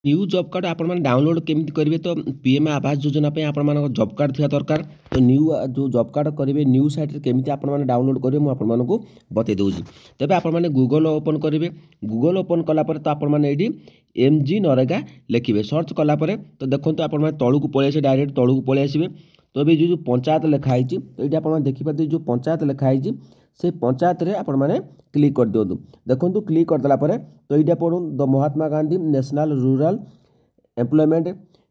New job card आपण मैंने download केमती करेंगे तो पीएम आवास योजना पे आपण मान जॉब कार्ड थी दरकार। तो न्यू जो जॉब कार्ड करेंगे न्यू साइट केमती आपण मैंने डाउनलोड करेंगे मुझे आपण मानक बतई दूसरी। तेज आपण मैंने गूगल ओपन करेंगे। गूगल ओपन कलापर तो आपण मैंने ये MG नरेगा लिखे सर्च कलापर तो देखो आप तलू को पलि डायरेक्ट तलू को पलि आसवे। तो ये जो पंचायत लिखाई तो ये आप देखिए जो पंचायत लिखाई से पंचायत रे आपण मैंने क्लिक कर दिंतु। देखो क्लिक करदेला तो ये पढ़ू the Mahatma Gandhi national rural employment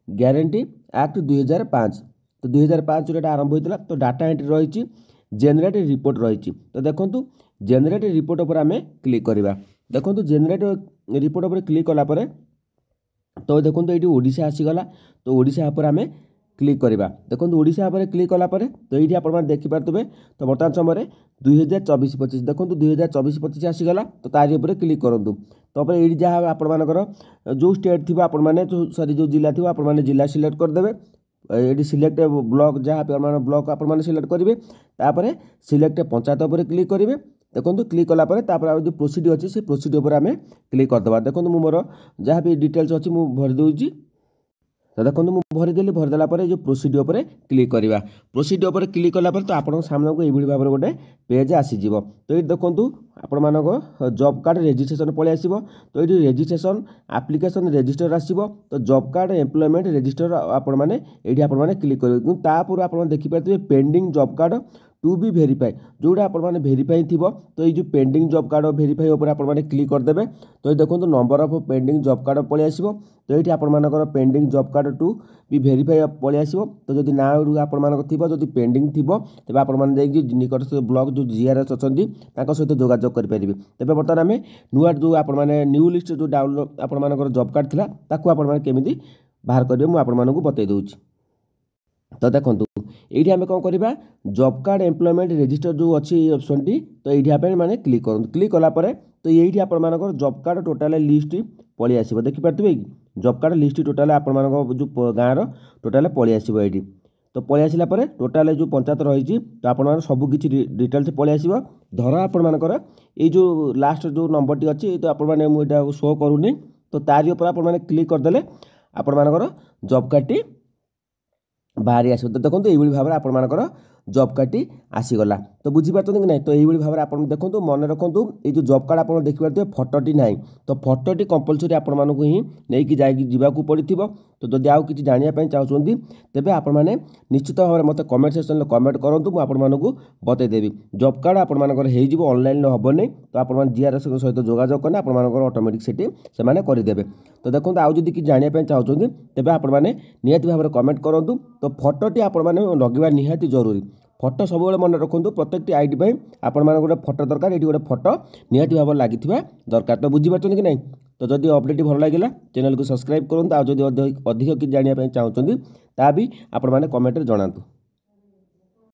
guarantee act 2005। तो 2005 जो आरंभ होता तो डाटा एंट्री रही जेनेरेट रिपोर्ट रही। तो देखो जेनेरेट रिपोर्ट पर आम क्लिक करवा। देखो जेनेरेट रिपोर्ट पर क्लिक कलापर तो देखो ये ओडिशा आसीगला। तो ओडिशा पर आम क्लिक करवा। देखो ओडिशा पर क्लिक कलापर तो ये आप देखिपे तो बर्तमान समय 2024-25 देखो 2024-25 आसीगला। तो तारी उपर क्लिक करूँ तो ये जहाँ आपर जो स्टेट थी आपण मैंने सॉरी जो जिला थी आपण मैंने जिला सिलेक्ट करदे। ये सिलेक्ट ब्लॉक जहाँ ब्लॉक आप सिलेक्ट करेंगे तापर सिलेक्ट पंचायत पर क्लिक करेंगे। देखो क्लिक कलापर जो प्रोसीड्यूर अच्छी से प्रोसीड्यूर पर आम क्लिक करदे। देखो मोर जहाँ भी डिटेल्स अच्छी मुझे भरी दूसरी। तो देखो मुझे भरीदेली भरीदेला जो प्रोसीड्यूर पर क्लिक करवा। प्रोसीड्यूर पर क्लिक कलापर तो आप सामने को ये भाव में गोटे पेज आसीज। तो ये देखो आपण मानक जॉब कार्ड रजिस्ट्रेशन पलि आसो। तो ये रजिस्ट्रेशन एप्लिकेशन रजिस्टर आसो। तो जॉब कार्ड एम्प्लॉयमेंट रजिस्टर आपण मैंने क्लिक करेंगे। तापर आप देखिए pending job card to be verify जोड़ा आप भेरीफाई थी। तो ये जो पेंडिंग जॉब कार्ड भेरीफाई उपर आप क्लिक करदे। तो ये देखो number of pending job card पलि आसो। तो ये आपर pending job card to be verify पलि आसो। तो जब ना आपर थी जो पेंडिंग थी तेज आप निकटस्थ ब्लॉक जो GRS अच्छा सहित जोगाजोग करेंगे। तेज बर्तमान आम नुआ जो आप न्यू लिस्ट जो डाउनलोड आपर जॉब कार्ड था ताकू आपमि बाहर करेंगे मुझे आपको बतई दूसरी। तो देखो ये आम कौन करवा जॉब कार्ड एम्प्लॉयमेंट रजिस्टर जो अच्छी ऑप्शन टी। तो ये मैंने क्लिक करूँ। क्लिक कलापर तो ये आपर जॉब कार्ड टोटाल लिस्ट पलि आसो। देखिपे कि जॉब कार्ड लिस्ट टोटाल आप जो गाँव टोटाल पलि आसो। ये तो पलि आसला टोटाल जो पंचायत रही तो आप सबकि डिटेल्स पलि आसो। धर आपर ये जो लास्ट जो नंबर टी अच्छी तो आप शो करूनी। तो तारी उपर आप क्लिक करदे आपर जॉब कार्ड टी बाहरी आस। तो देखो ये भाव में आपर जॉब कार्ड टी आसीगला। तो बुझीपार कि नहीं। तो ये भाव में आप देखो मन रखु ये जो जॉब कार्ड आप देखिए फटोटी ना। तो फटोटी कंपलसरी आपण मानक ही नहीं जावाक पड़ी। तो जब आउ कि जानापी चाहते तेज आप निश्चित भाव में मत कमेंट सेक्शन में कमेंट करूँ मुझे आपको बतईदेवी। जॉब कार्ड आपर ऑनलाइन हेनी। तो आप GRS सहित जोगाजोग कले आपर ऑटोमेटिक से करदे। तो देखो आउ जदि कि जानापी चाहते तेज आप निहाती भाव में कमेंट करूँ। तो फटोटी आप लगेगा निहाती जरूरी। फटो सब मन रखु प्रत्येक आईडी आपण गोटे फटो दरकार। ये गोटे फटो निहाती भाव लगी दरकार। तो बुझीपार कि नहीं। तो जदि अपडेट भल लगे चैनल को सब्सक्राइब करूँ। आज अधिक कि जानापी चाहते ता भी आपण मैंने कमेंट जनातु।